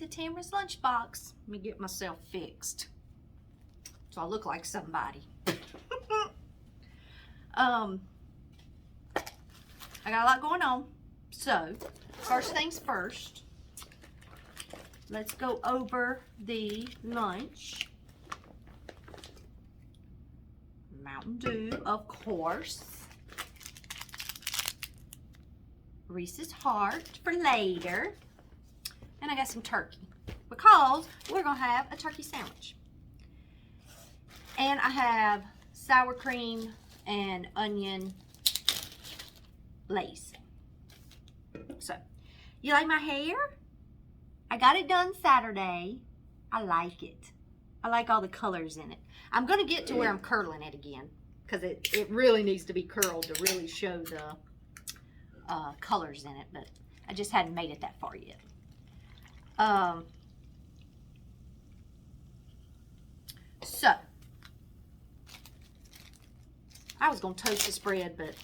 to Tamara's Lunchbox. Let me get myself fixed so I look like somebody. I got a lot going on. So, first things first, let's go over the lunch. Mountain Dew, of course. Reese's Heart for later. And I got some turkey because we're going to have a turkey sandwich. And I have sour cream and onion Lay's. So, you like my hair? I got it done Saturday. I like it. I like all the colors in it. I'm going to get to where I'm curling it again because it really needs to be curled to really show the colors in it, but I just hadn't made it that far yet. So I was going to toast this bread, but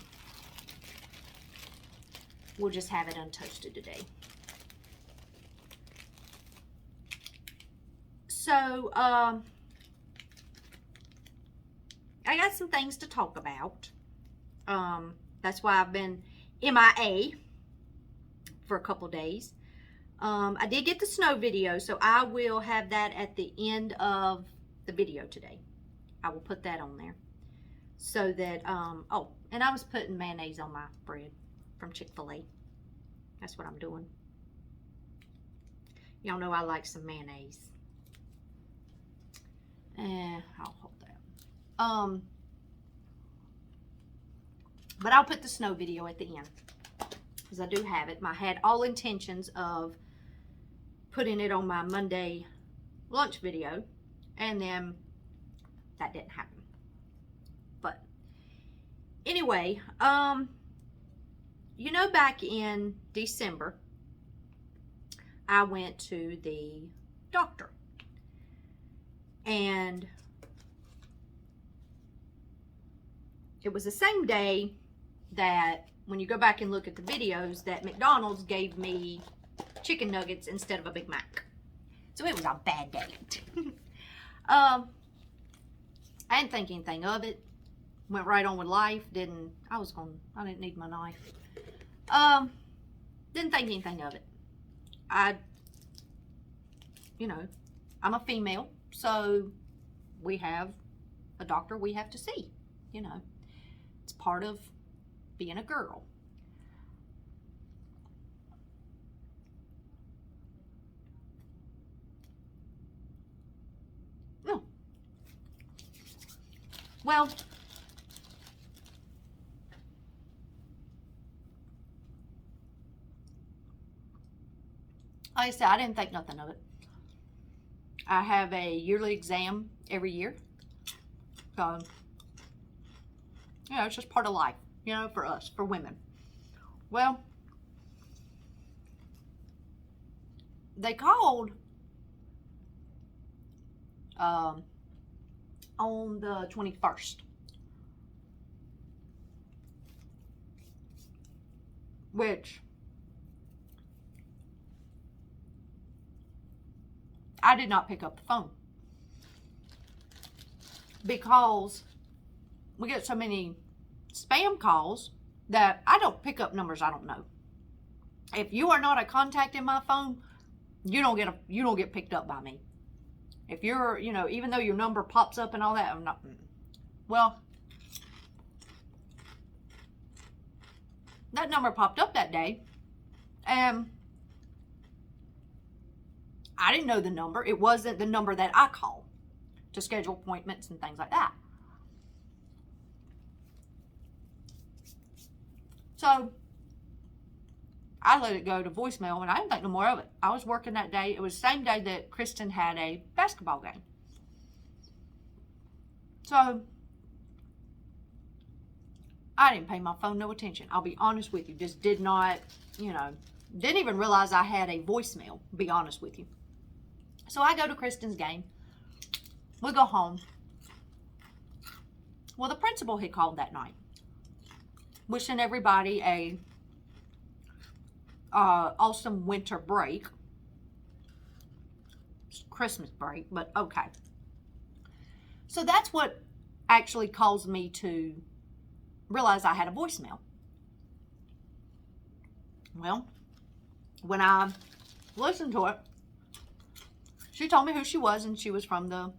we'll just have it untoasted today. So, I got some things to talk about. That's why I've been M.I.A. for a couple days. I did get the snow video, so I will have that at the end of the video today. I will put that on there. So that, oh, and I was putting mayonnaise on my bread from Chick-fil-A. That's what I'm doing. Y'all know I like some mayonnaise. I'll hold that. But I'll put the snow video at the end because I do have it. I had all intentions of putting it on my Monday lunch video, and then that didn't happen. But anyway, you know, back in December, I went to the doctor, and it was the same day that, when you go back and look at the videos, that McDonald's gave me chicken nuggets instead of a Big Mac. So it was a bad day. I didn't think anything of it. Went right on with life. I didn't need my knife. Didn't think anything of it. You know, I'm a female, so we have a doctor we have to see. You know, it's part of being a girl. No. Well, like I said, I didn't think nothing of it. I have a yearly exam every year. So, you know, it's just part of life, you know, for us, for women. Well, they called on the 21st. Which I did not pick up the phone because we get so many spam calls that I don't pick up numbers I don't know. If you are not a contact in my phone, you don't get picked up by me. If you're, you know, even though your number pops up and all that, I'm not. Well, that number popped up that day, and I didn't know the number. It wasn't the number that I call to schedule appointments and things like that. So I let it go to voicemail, and I didn't think no more of it. I was working that day. It was the same day that Kristen had a basketball game. So I didn't pay my phone no attention. I'll be honest with you. Just did not, you know, didn't even realize I had a voicemail, to be honest with you. So I go to Kristen's game. We go home. Well, the principal had called that night, wishing everybody a awesome winter break. Christmas break, but okay. So that's what actually caused me to realize I had a voicemail. Well, when I listened to it, she told me who she was, and she was from the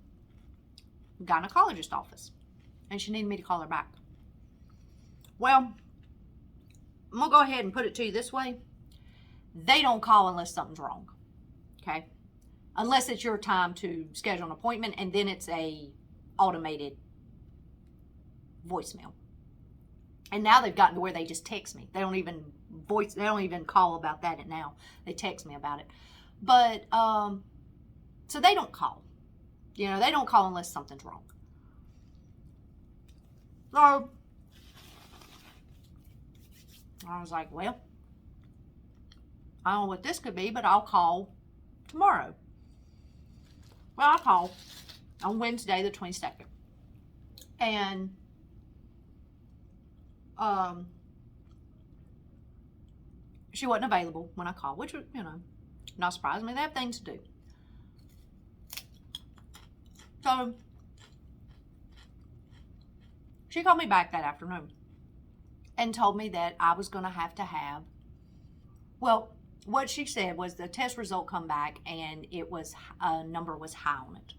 gynecologist office, and she needed me to call her back. Well, I'm going to go ahead and put it to you this way. They don't call unless something's wrong, okay? Unless it's your time to schedule an appointment, and then it's a automated voicemail. And now they've gotten to where they just text me. They don't even call about that now. They text me about it. But, so they don't call. You know, they don't call unless something's wrong. So, I was like, well, I don't know what this could be, but I'll call tomorrow. Well, I called on Wednesday, the 22nd. And, she wasn't available when I called, which was, you know, not surprising. I mean, they have things to do. So, she called me back that afternoon and told me that I was going to have, well, what she said was the test result come back and it was, a number was high on it.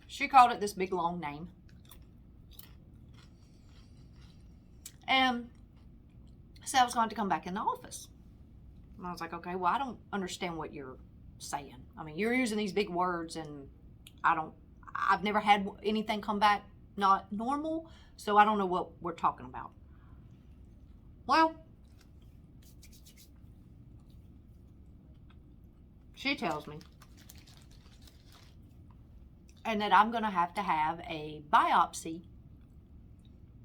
She called it this big long name. And said I was going to come back in the office. And I was like, okay, well, I don't understand what you're saying. I mean, you're using these big words, and I've never had anything come back not normal, so I don't know what we're talking about. Well, she tells me, and that I'm going to have a biopsy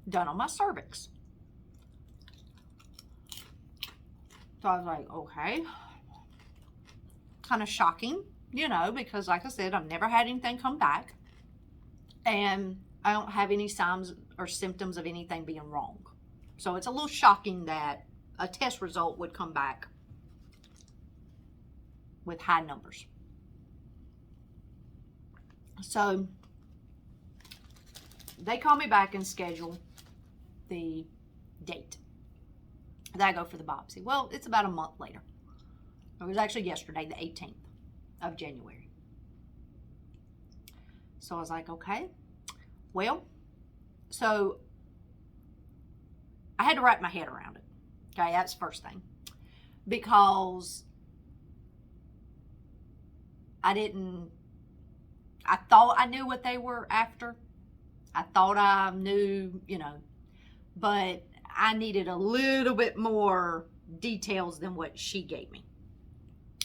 done on my cervix. So I was like, okay. Kind of shocking, you know, because like I said, I've never had anything come back. And I don't have any signs or symptoms of anything being wrong. So it's a little shocking that a test result would come back with high numbers. So they call me back and schedule the date that I go for the biopsy. Well, it's about a month later. It was actually yesterday, the 18th of January. So I was like, okay, well, so I had to wrap my head around it. Okay, that's the first thing. Because I thought I knew what they were after. I thought I knew, you know, but I needed a little bit more details than what she gave me.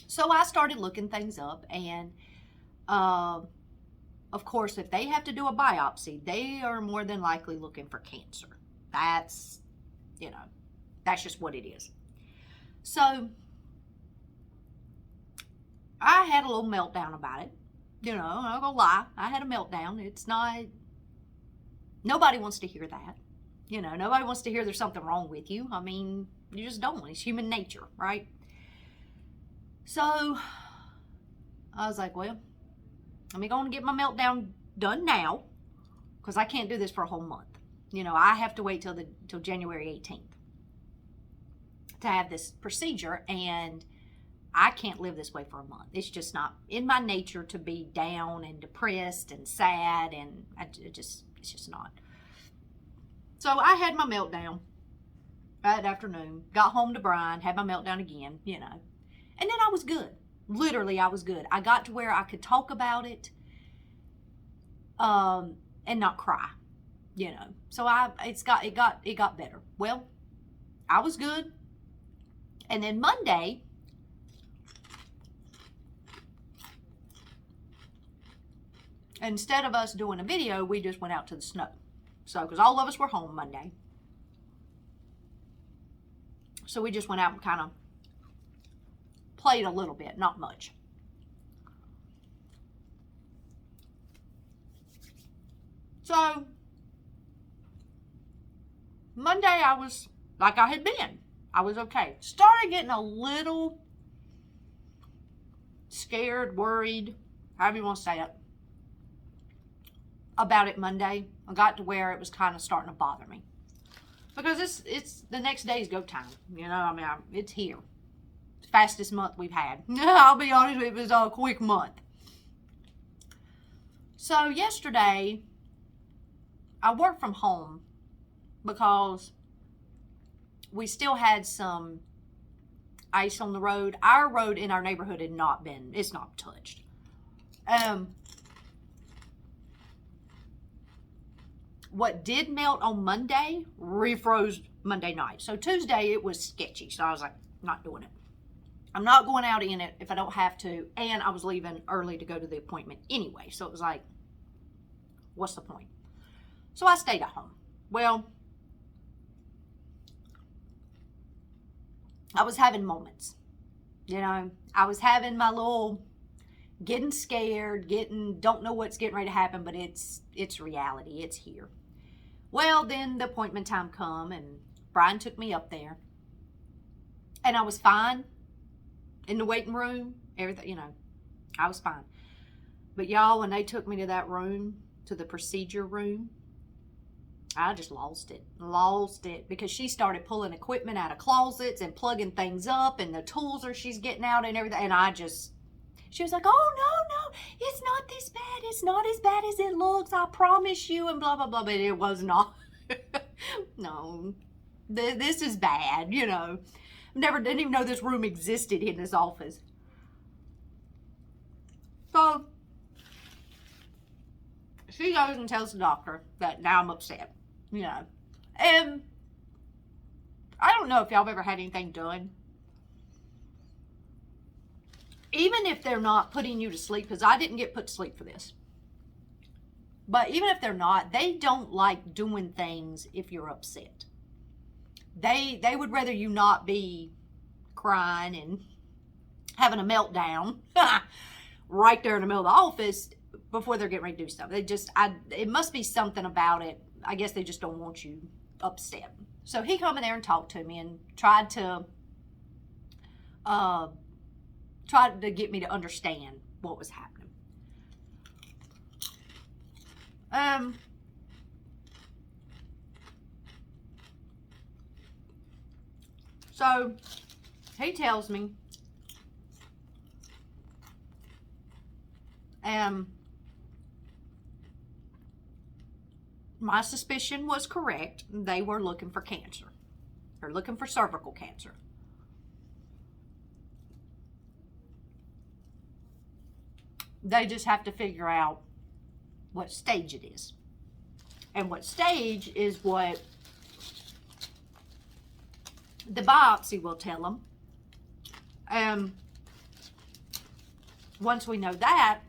So I started looking things up, and of course, if they have to do a biopsy, they are more than likely looking for cancer. That's, you know, that's just what it is. So I had a little meltdown about it. You know, I'm not gonna lie, I had a meltdown. It's not, nobody wants to hear that. You know, nobody wants to hear there's something wrong with you. I mean, you just don't. It's human nature, right? So I was like, well, let me go and get my meltdown done now, because I can't do this for a whole month. You know, I have to wait till January 18th to have this procedure, and I can't live this way for a month. It's just not in my nature to be down and depressed and sad, and it's just not. So I had my meltdown that afternoon, got home to Brian, had my meltdown again, you know. And then I was good. Literally, I was good. I got to where I could talk about it and not cry, you know. So it got better. Well, I was good. And then Monday, instead of us doing a video, we just went out to the snow. So, because all of us were home Monday. So we just went out and kind of played a little bit, not much. So Monday I was like I had been. I was okay. Started getting a little scared, worried, however you want to say it, about it Monday. I got to where it was kind of starting to bother me. Because it's the next day's go time. You know, I mean, it's here. It's the fastest month we've had. I'll be honest, it was a quick month. So yesterday, I worked from home because we still had some ice on the road. Our road in our neighborhood had not been, it's not touched. What did melt on Monday refroze Monday night. So Tuesday it was sketchy. So I was like, not doing it. I'm not going out in it if I don't have to. And I was leaving early to go to the appointment anyway. So it was like, what's the point? So I stayed at home. Well, I was having moments. You know, I was having my little getting scared, don't know what's getting ready to happen, but it's reality. It's here. Well, then the appointment time come and Brian took me up there. And I was fine in the waiting room. Everything, you know, I was fine. But y'all, when they took me to that room, to the procedure room, I just lost it because she started pulling equipment out of closets and plugging things up, and the tools she's getting out and everything. And she was like, oh, no, it's not this bad. It's not as bad as it looks. I promise you, and blah, blah, blah. But it was not. No, this is dad, you know. Didn't even know this room existed in this office. So she goes and tells the doctor that now I'm upset, you know. And I don't know if y'all have ever had anything done. Even if they're not putting you to sleep, because I didn't get put to sleep for this. But even if they're not, they don't like doing things if you're upset. They would rather you not be crying and having a meltdown right there in the middle of the office before they're getting ready to do stuff. It must be something about it. I guess they just don't want you upset. So he come in there and talked to me and tried to get me to understand what was happening. So he tells me, my suspicion was correct. They were looking for cancer. They're looking for cervical cancer. They just have to figure out what stage it is. And what stage is what the biopsy will tell them. Once we know that,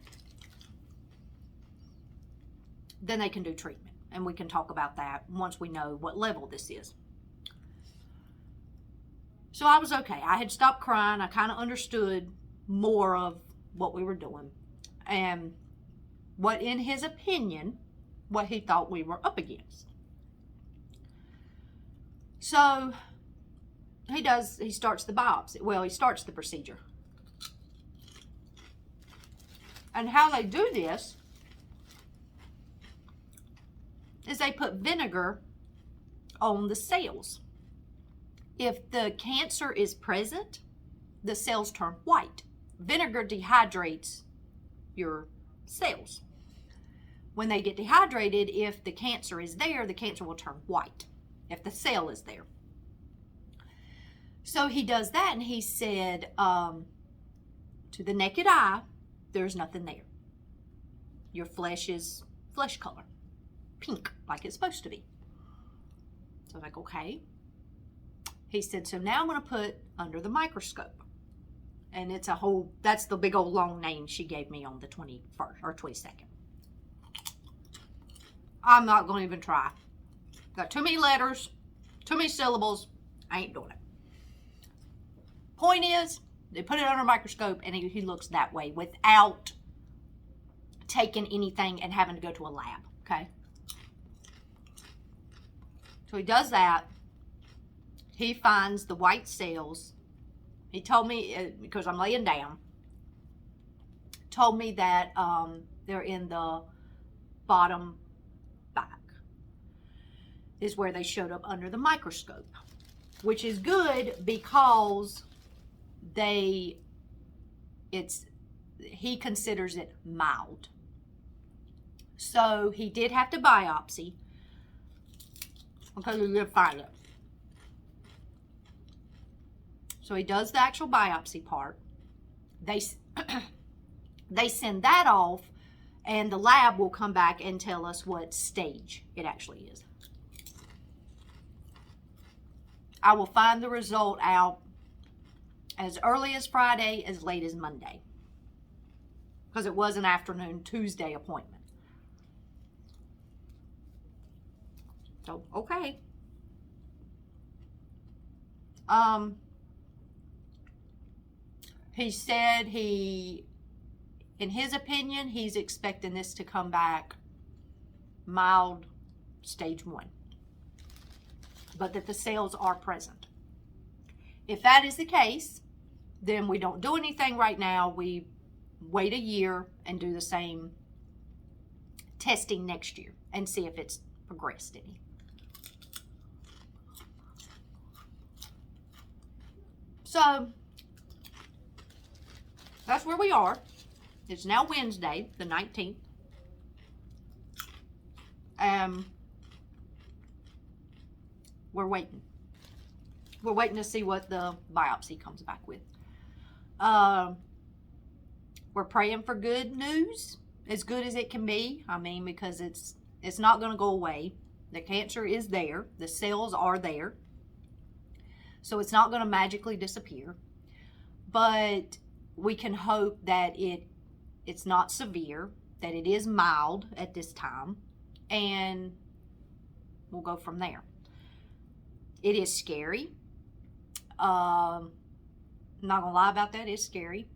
then they can do treatment. And we can talk about that once we know what level this is. So I was okay. I had stopped crying. I kind of understood more of what we were doing. And what, in his opinion, what he thought we were up against. So he starts the biopsy. Well, he starts the procedure. And how they do this is they put vinegar on the cells. If the cancer is present, the cells turn white. Vinegar dehydrates your cells. When they get dehydrated, if the cancer is there, the cancer will turn white, if the cell is there. So he does that, and he said, to the naked eye, there's nothing there. Your flesh is flesh color, pink, like it's supposed to be. So I was like, okay. He said, so now I'm going to put under the microscope. And it's that's the big old long name she gave me on the 21st or 22nd. I'm not going to even try. Got too many letters, too many syllables. I ain't doing it. Point is, they put it under a microscope and he looks that way without taking anything and having to go to a lab, okay? So he does that. he finds the white cells. He told me, because I'm laying down, told me that they're in the bottom back is where they showed up under the microscope, which is good because he considers it mild. So he did have to biopsy because he did find it. So he does the actual biopsy part. They send that off, and the lab will come back and tell us what stage it actually is. I will find the result out as early as Friday, as late as Monday, because it was an afternoon Tuesday appointment. So, okay. He said in his opinion, he's expecting this to come back mild stage 1, but that the cells are present. If that is the case, then we don't do anything right now. We wait a year and do the same testing next year and see if it's progressed any. So that's where we are. It's now Wednesday, the 19th. We're waiting. We're waiting to see what the biopsy comes back with. We're praying for good news, as good as it can be. I mean, because it's not going to go away. The cancer is there. The cells are there. So it's not going to magically disappear. But we can hope that it's not severe, that it is mild at this time, and we'll go from there. It is scary. I'm not gonna lie about that. It's scary.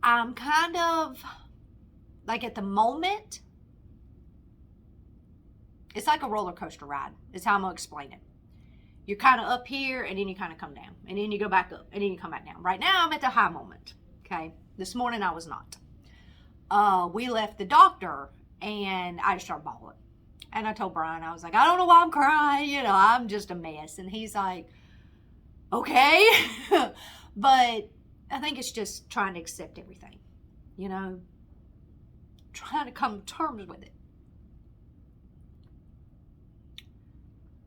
I'm kind of like, at the moment, it's like a roller coaster ride, is how I'm gonna explain it. You're kind of up here, and then you kind of come down, and then you go back up, and then you come back down. Right now, I'm at the high moment, okay? This morning, I was not. We left the doctor, and I just started bawling. And I told Brian, I was like, I don't know why I'm crying. You know, I'm just a mess. And he's like, okay. But I think it's just trying to accept everything, you know, trying to come to terms with it.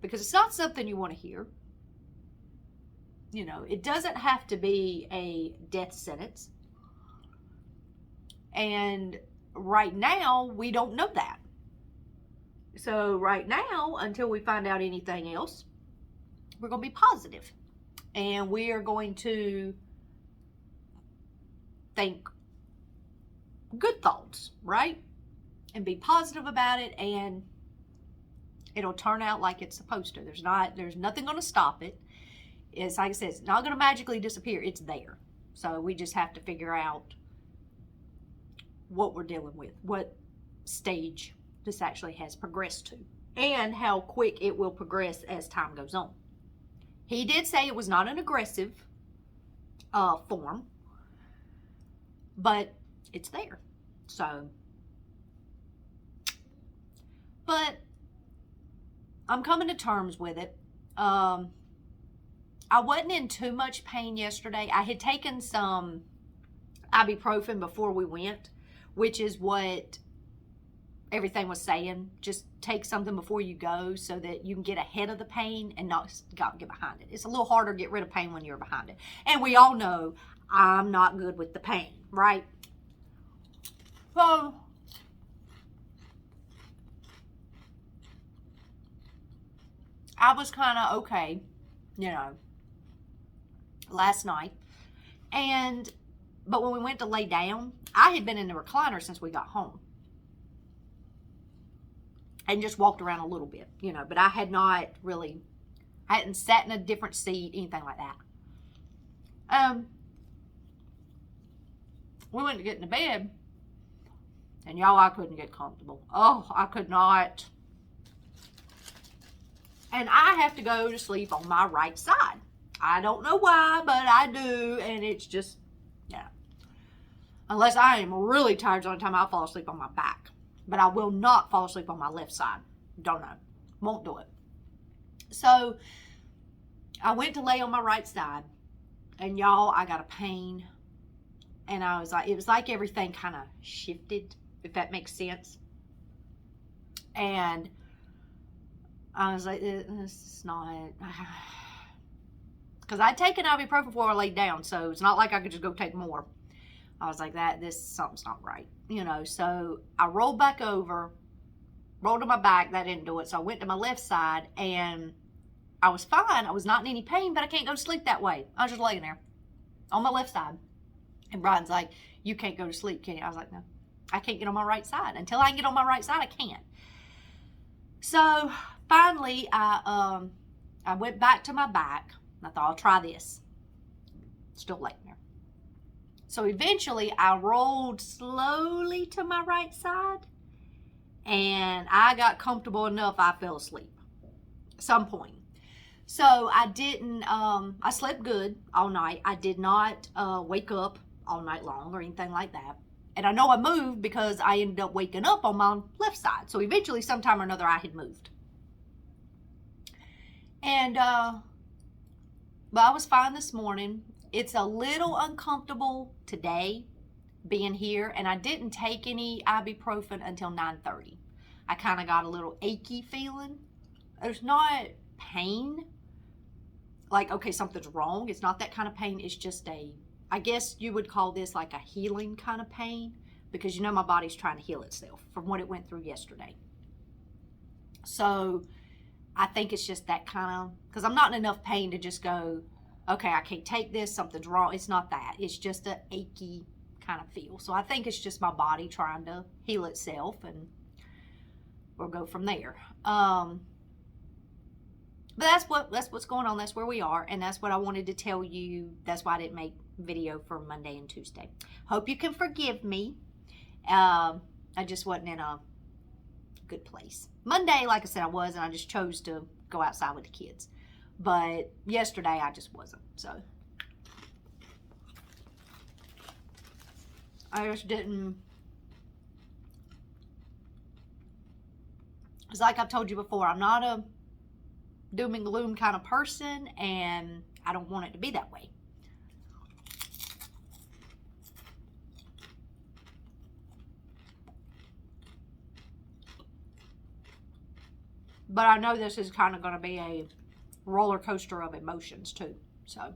Because it's not something you want to hear. You know, it doesn't have to be a death sentence. And right now, we don't know that. So right now, until we find out anything else, we're going to be positive. And we are going to think good thoughts, right? And be positive about it, and it'll turn out like it's supposed to. There's nothing going to stop it. It's like I said, it's not going to magically disappear. It's there. So we just have to figure out what we're dealing with, what stage this actually has progressed to, and how quick it will progress as time goes on. He did say it was not an aggressive form, but it's there. So, but I'm coming to terms with it. I wasn't in too much pain yesterday. I had taken some ibuprofen before we went, which is what everything was saying. Just take something before you go so that you can get ahead of the pain and not get behind it. It's a little harder to get rid of pain when you're behind it. And we all know I'm not good with the pain, right? So I was kind of okay, you know, last night. But when we went to lay down, I had been in the recliner since we got home. And just walked around a little bit, you know, but I hadn't sat in a different seat, anything like that. We went to get into bed, and y'all, I couldn't get comfortable. Oh, I could not. And I have to go to sleep on my right side. I don't know why, but I do, and it's just, yeah. Unless I am really tired, the only time I'll fall asleep on my back. But I will not fall asleep on my left side. Don't know. Won't do it. So, I went to lay on my right side, and y'all, I got a pain. And I was like, it was like everything kind of shifted, if that makes sense. And I was like, this is not, because I'd taken ibuprofen before I laid down, so it's not like I could just go take more. I was like, something's not right, you know. So I rolled back over, rolled to my back. That didn't do it. So I went to my left side, and I was fine. I was not in any pain, but I can't go to sleep that way. I was just laying there on my left side. And Brian's like, you can't go to sleep, can you? I was like, no, I can't get on my right side. Until I get on my right side, I can't. So finally, I went back to my back. I thought, I'll try this. Still laying there. So eventually, I rolled slowly to my right side, and I got comfortable enough, I fell asleep at some point. So I didn't, I slept good all night. I did not wake up all night long or anything like that. And I know I moved because I ended up waking up on my left side. So eventually, sometime or another, I had moved. And, but I was fine this morning. It's a little uncomfortable today being here. And I didn't take any ibuprofen until 9:30. I kind of got a little achy feeling. There's not pain. Like, okay, something's wrong. It's not that kind of pain. It's just I guess you would call this like a healing kind of pain, because you know my body's trying to heal itself from what it went through yesterday. So I think it's just that kind of, because I'm not in enough pain to just go, okay, I can't take this, something's wrong. It's not that. It's just an achy kind of feel. So I think it's just my body trying to heal itself, and we'll go from there. But that's what's going on. That's where we are, and that's what I wanted to tell you. That's why I didn't make video for Monday and Tuesday. Hope you can forgive me. I just wasn't in a good place. Monday, like I said, I was, and I just chose to go outside with the kids. But yesterday, I just wasn't. So I just didn't. It's like I've told you before, I'm not a doom and gloom kind of person, and I don't want it to be that way. But I know this is kind of going to be a roller coaster of emotions too. So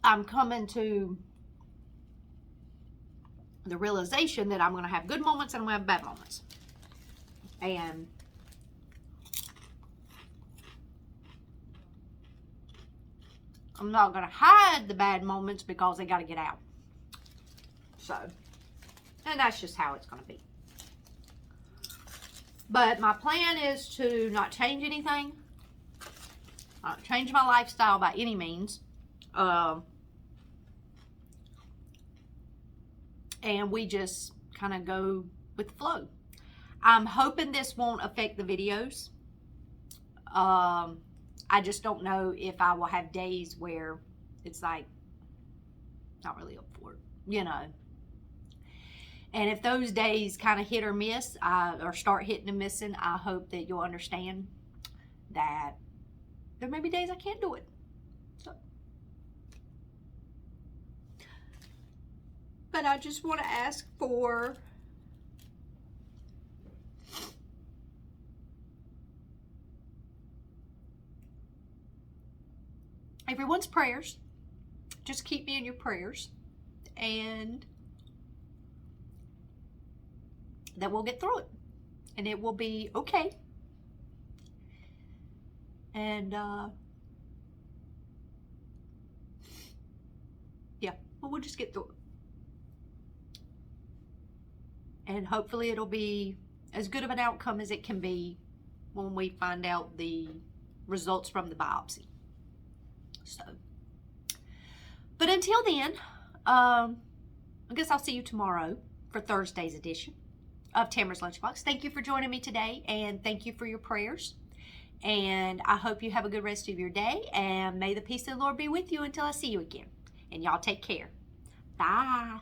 I'm coming to the realization that I'm going to have good moments and I'm going to have bad moments. And I'm not going to hide the bad moments because they got to get out. So, and that's just how it's going to be. But my plan is to not change anything. Not change my lifestyle by any means. And we just kind of go with the flow. I'm hoping this won't affect the videos. I just don't know if I will have days where it's like not really up for it, you know. And if those days kind of hit or miss, or start hitting and missing, I hope that you'll understand that there may be days I can't do it. So. But I just want to ask for everyone's prayers. Just keep me in your prayers, and that we'll get through it, and it will be okay. And yeah, well, we'll just get through it, and hopefully it'll be as good of an outcome as it can be when we find out the results from the biopsy. So, but until then, I guess I'll see you tomorrow for Thursday's edition of Tamara's Lunchbox. Thank you for joining me today, and thank you for your prayers. And I hope you have a good rest of your day, and may the peace of the Lord be with you until I see you again. And y'all take care. Bye.